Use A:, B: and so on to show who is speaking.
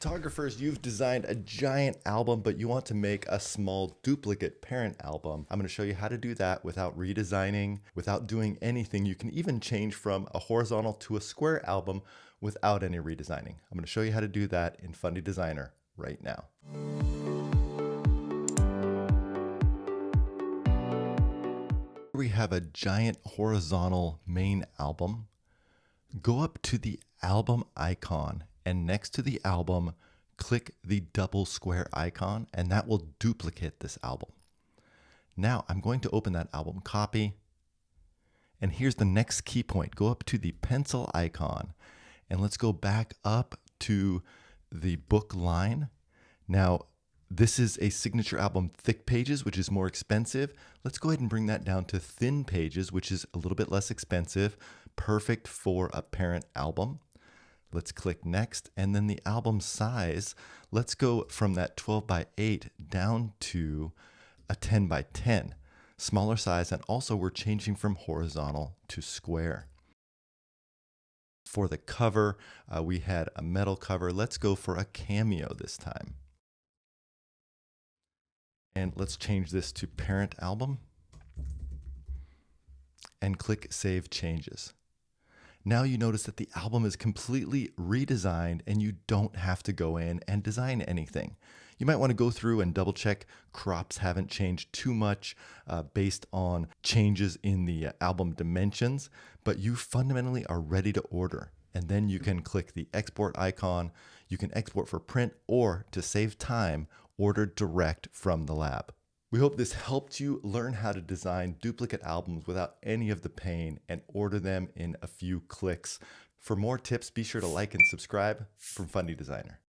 A: Photographers, you've designed a giant album, but you want to make a small duplicate parent album. I'm going to show you how to do that without redesigning, without doing anything. You can even change from a horizontal to a square album without any redesigning. I'm going to show you how to do that in Fundy Designer right now. We have a giant horizontal main album. Go up to the album icon, and next to the album, click the double square icon, and that will duplicate this album. Now I'm going to open that album copy, and here's the next key point. Go up to the pencil icon, and let's go back up to the book line. Now, this is a signature album, thick pages, which is more expensive. Let's go ahead and bring that down to thin pages, which is a little bit less expensive, perfect for a parent album. Let's click next, and then the album size, let's go from that 12 by 8 down to a 10 by 10, smaller size, and also we're changing from horizontal to square. For the cover, we had a metal cover. Let's go for a cameo this time. And let's change this to parent album and click Save Changes. Now you notice that the album is completely redesigned and you don't have to go in and design anything. You might want to go through and double check crops haven't changed too much based on changes in the album dimensions, but you fundamentally are ready to order. And then you can click the export icon. You can export for print, or to save time, order direct from the lab. We hope this helped you learn how to design duplicate albums without any of the pain and order them in a few clicks. For more tips, be sure to like and subscribe from Fundy Designer.